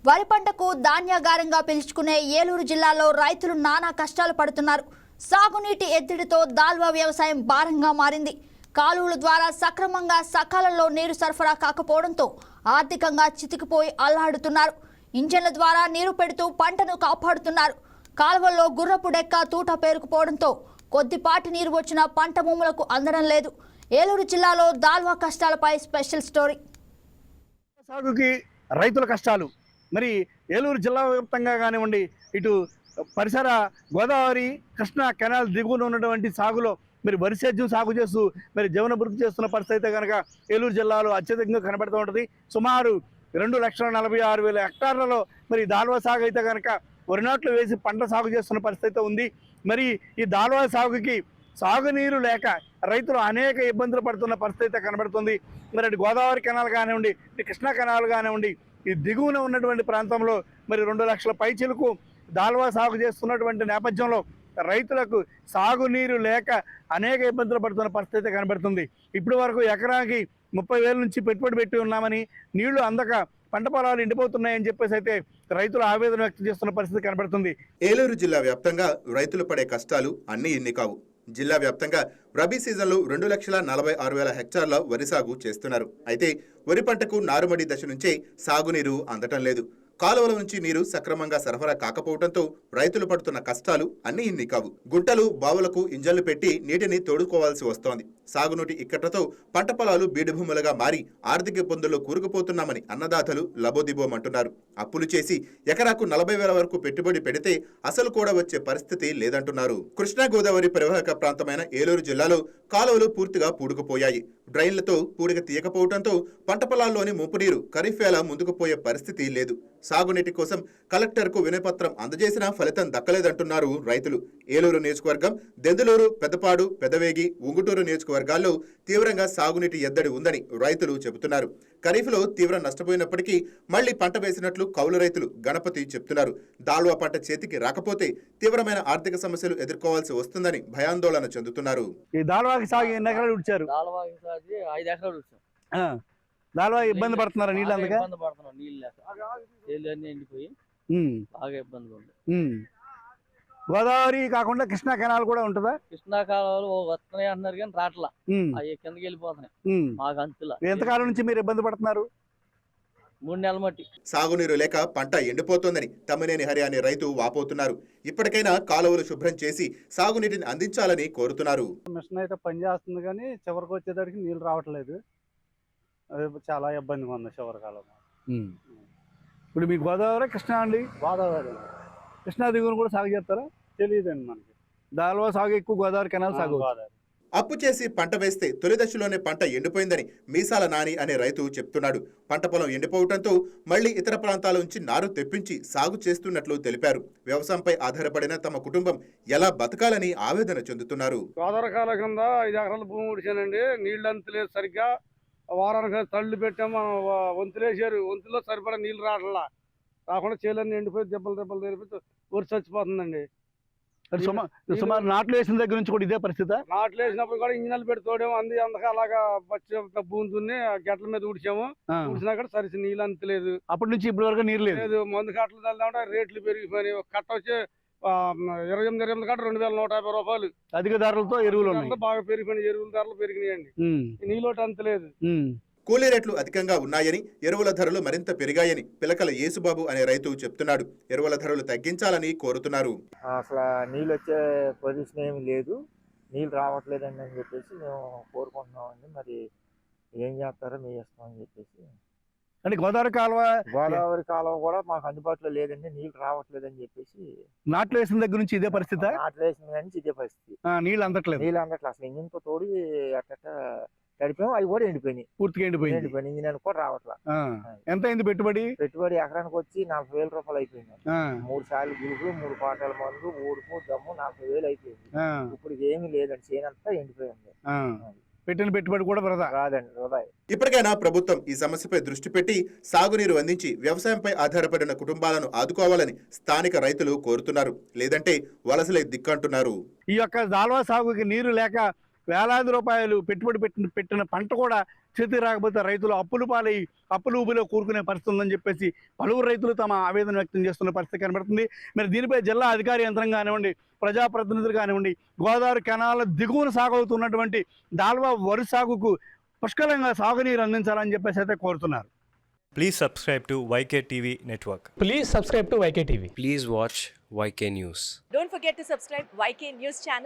వరి పంటకు ధాన్యాగారంగా పిలుచుకునే ఏలూరు జిల్లాలో రైతులు నానా కష్టాలు పడుతున్నారు. సాగునీటి ఎద్దడితో దాల్వా వ్యవసాయం భారంగా మారింది. కాలువల ద్వారా సక్రమంగా సకాలంలో నీరు సరఫరా కాకపోవడంతో ఆర్థికంగా చితికిపోయి అల్లాడుతున్నారు. ఇంజన్ల ద్వారా నీరు పెడుతూ పంటను కాపాడుతున్నారు. కాలువల్లో గుర్రపు డెక్క తూట పేరుకుపోవడంతో కొద్దిపాటి నీరు వచ్చిన పంట భూములకు అందడం లేదు. ఏలూరు జిల్లాలో దాల్వా కష్టాలపై స్పెషల్ స్టోరీ. సాగుకి రైతుల కష్టాలు మరి ఏలూరు జిల్లా వ్యాప్తంగా కానివ్వండి, ఇటు పరిసర గోదావరి కృష్ణా కెనాల్ దిగువన ఉన్నటువంటి సాగులో మరి వరి సేద్యం సాగు చేస్తూ మరి జీవనభృతి చేస్తున్న పరిస్థితి అయితే కనుక ఏలూరు జిల్లాలో అత్యధికంగా కనబడుతూ ఉంటుంది. సుమారు 2,46,000 హెక్టార్లలో మరి దాల్వా సాగు అయితే కనుక వరి నాట్లు వేసి పంట సాగు చేస్తున్న పరిస్థితి ఉంది. మరి ఈ దాల్వా సాగుకి సాగునీరు లేక రైతులు అనేక ఇబ్బందులు పడుతున్న పరిస్థితి కనబడుతుంది. మరి అటు గోదావరి కెనాల్ కానివ్వండి, ఇటు కృష్ణా కెనాల్ కానివ్వండి, ఈ దిగువన ఉన్నటువంటి ప్రాంతంలో మరి 2 లక్షల పైచిలకు దాల్వా సాగు చేస్తున్నటువంటి నేపథ్యంలో రైతులకు సాగునీరు లేక అనేక ఇబ్బందులు పడుతున్న పరిస్థితి కనబడుతుంది. ఇప్పటి వరకు ఎకరాకి 30,000 నుంచి పెట్టుబడి పెట్టి ఉన్నామని, నీళ్లు అందక పంట పొలాలు ఎండిపోతున్నాయని చెప్పేసి అయితే రైతులు ఆవేదన వ్యక్తం చేస్తున్న పరిస్థితి కనబడుతుంది. ఏలూరు జిల్లా వ్యాప్తంగా రైతులు పడే కష్టాలు అన్నీ ఇన్ని కావు. జిల్లా వ్యాప్తంగా రబీ సీజన్లో 2,46,000 హెక్టార్ల వరి సాగు చేస్తున్నారు. అయితే వరి పంటకు నారుమడి దశ నుంచే సాగునీరు అందటం లేదు. కాలువల నుంచి నీరు సక్రమంగా సరఫరా కాకపోవడంతో రైతులు పడుతున్న కష్టాలు అన్నీ ఇన్ని కావు. గుంటలు బావులకు ఇంజన్లు పెట్టి నీటిని తోడుకోవాల్సి వస్తోంది. సాగునీటి ఇక్కట్లతో పంట పొలాలు బీడుభూములుగా మారి ఆర్థిక ఇబ్బందుల్లో కూరుకుపోతున్నామని అన్నదాతలు లబోదిబోమంటున్నారు. అప్పులు చేసి ఎకరాకు 40,000 వరకు పెట్టుబడి పెడితే అసలు కూడా వచ్చే పరిస్థితి లేదంటున్నారు. కృష్ణా గోదావరి పరివాహక ప్రాంతమైన ఏలూరు జిల్లాలో కాలువలు పూర్తిగా పూడుకుపోయాయి. డ్రైన్లతో పూడిక తీయకపోవడంతో పంట పొలాల్లోని ముంపు నీరు ఖరీఫ్ వేళ ముందుకు పోయే పరిస్థితి లేదు. సాగునీటి కోసం కలెక్టర్కు వినతిపత్రం అందజేసినా ఫలితం దక్కలేదంటున్నారు రైతులు. ఏలూరు నియోజకవర్గం, దెందులూరు, పెద్దపాడు, పెదవేగి, ఉంగుటూరు నియోజకవర్గాల్లో తీవ్రంగా సాగునీటి ఎద్దడి ఉందని రైతులు చెబుతున్నారు. ఖరీఫ్లో తీవ్ర నష్టపోయినప్పటికీ మళ్లీ పంట వేసినట్లు కౌలు రైతులు గణపతి చెప్తున్నారు. దాల్వా పంట చేతికి రాకపోతే తీవ్రమైన ఆర్థిక సమస్యలు ఎదుర్కోవాల్సి వస్తుందని భయాందోళన చెందుతున్నారు. ఈ దాల్వాకి సాగు ఎన్ని ఎకరాలు ఇచ్చారు? 5 ఎకరాలు దాల్వా ఇబ్బంది పడుతున్నారు నీళ్ళు అందుకే? ఇబ్బంది పడుతున్నాం, నీళ్ళు లేక నీళ్ళు అన్ని ఎండిపోయి బాగా ఇబ్బందిగా ఉంది. గోదావరి కాకుండా కృష్ణా కెనాల్ కూడా ఉంటుందా? కృష్ణా కాలువలు వస్తున్నాయి అంటున్నారు కానీ రాట్లా, అవి కిందకి వెళ్ళిపోతున్నాయి. మాకు అంతులా. ఎంతకాలం నుంచి మీరు ఇబ్బంది పడుతున్నారు? 3 నెలల మట్టి. సాగునీరు లేక పంట ఎండిపోతోందని తమ్మినేని హరి అనే రైతు వాపోతున్నారు. ఇప్పటికైనా కాలువలు శుభ్రం చేసి సాగునీటిని అందించాలని కోరుతున్నారు. మిషన్ అయితే పనిచేస్తుంది కానీ చివరికి వచ్చేదానికి నీళ్ళు రావట్లేదు. అది చాలా ఇబ్బందిగా ఉంది చివరి కాలం. ఇప్పుడు మీ గోదావరి కృష్ణా అండి? గోదావరి కృష్ణా దిగువన కూడా సాగు చేస్తారా? తెలియదండి మనకి. దాల్వా సాగు ఎక్కువ, గోదావరి కెనాల్ సాగు. అప్పు చేసి పంట వేస్తే తొలి దశలోనే పంట ఎండిపోయిందని మీసాల నాని అనే రైతు చెప్తున్నాడు. పంట పొలం ఎండిపోవడంతో మళ్లీ ఇతర ప్రాంతాల నుంచి నారు తెప్పించి సాగు చేస్తున్నట్లు తెలిపారు. వ్యవసాయంపై ఆధారపడిన తమ కుటుంబం ఎలా బతకాలని ఆవేదన చెందుతున్నారు. గోదావరి కాలం కింద 5 ఎకరాల భూమి ఉడిచానండి. నీళ్ళు అంతలేదు సరిగ్గా. వారానికి తళ్ళు పెట్టాము, వంతులేసారు. వంతుల్లో సరిపడా నీళ్ళు రాకుండా చేలన్నీ ఎండిపోయి దెబ్బలు తెరిపి ఊరి చచ్చిపోతుందండి. సుమారు నాట్లు వేసిన దగ్గర నుంచి కూడా ఇదే పరిస్థితి. నాట్లు వేసినప్పుడు కూడా ఇంజనీర్లు పెట్టి తోడేమో అందుకే అలాగా భూమి దున్ని గట్ల మీద ఉడిచాము. ఉడిచినా కూడా సరిసి నీళ్ళు అంతలేదు. అప్పటి నుంచి ఇప్పటి వరకు నీరు లేదు. మందు కట్టలు చల్దామంటే రేట్లు పెరిగిపోయినాయి. కట్ట వచ్చి 28 కట్ట 2,150 రూపాయలు. అధిక ధరలతో ఎరువులు బాగా పెరిగిపోయినాయి. ఎరువుల ధరలు పెరిగినాయండి. నీళ్ళోటి అంతలేదు. కూలీ రేట్లు అధికంగా ఉన్నాయని, ఎరువుల ధరలు మరింత పెరిగాయని పిలకల యేసుబాబు అనే రైతు చెప్తున్నాడు. ఎరువుల ధరలు తగ్గించాలని కోరుతున్నారు. అసలు నీళ్ళు వచ్చే పొజిషన్ ఏమి లేదు, నీళ్ళు రావట్లేదండి అని చెప్పేసి మేము కోరుకుంటున్నామండి. మరి ఏం చేస్తారో మీ ఇష్టం అని చెప్పేసి. అంటే గోదావరి కాలువ కూడా మాకు అందుబాటులో లేదండి, నీళ్ళు రావట్లేదని చెప్పేసి. నాట్లు వేసిన దగ్గర నుంచి ఇదే పరిస్థితి. నాట్లు వేసిన దగ్గర నుంచి ఇదే పరిస్థితి. నీళ్ళు అందట్లేదు. అసలు ఇంజిన్తో తోడి అట్ట తడిపాము, అవి కూడా ఎండిపోయినాయి. పూర్తిగా ఎండిపోయింది. ఇంజిన్ కూడా రావట్లా. ఎంత అయింది పెట్టుబడి? ఎకరానికి వచ్చి 40,000 రూపాయలు అయిపోయింది. 3 సార్లు గురుపు, 3 పాటల మందు, ఊడుపు, దమ్ము 40,000 అయిపోయింది. ఇప్పుడు ఏమీ లేదండి, చేనంతా ఎండిపోయింది. పెట్టిన పెట్టుబడి కూడా రాదండి, వృధా. ఇప్పటికైనా ప్రభుత్వం ఈ సమస్యపై దృష్టి పెట్టి సాగునీరు అందించి వ్యవసాయంపై ఆధారపడిన కుటుంబాలను ఆదుకోవాలని స్థానిక రైతులు కోరుతున్నారు. లేదంటే వలసలే దిక్కంటున్నారు. ఈ యొక్క దాల్వా సాగుకి నీరు లేక వేలాది రూపాయలు పెట్టుబడి పెట్టిన పంట కూడా చేతి రాకపోతే రైతులు అప్పులు పాలై అప్పులు ఊబిలో కూరుకునే పరిస్థితి ఉందని చెప్పేసి పలువురు రైతులు తమ ఆవేదన వ్యక్తం చేస్తున్న పరిస్థితి కనబడుతుంది. మరి దీనిపై జిల్లా అధికారి యంత్రం కానివ్వండి, ప్రజాప్రతినిధులు కానివ్వండి, గోదావరి కెనాల దిగువన సాగవుతున్నటువంటి దాల్వా వరి సాగుకు పుష్కలంగా సాగునీరు అందించాలని చెప్పేసి అయితే కోరుతున్నారు. Please subscribe to YK TV Network. Please subscribe to YK TV. Please watch YK News. Don't forget to subscribe YK News channel.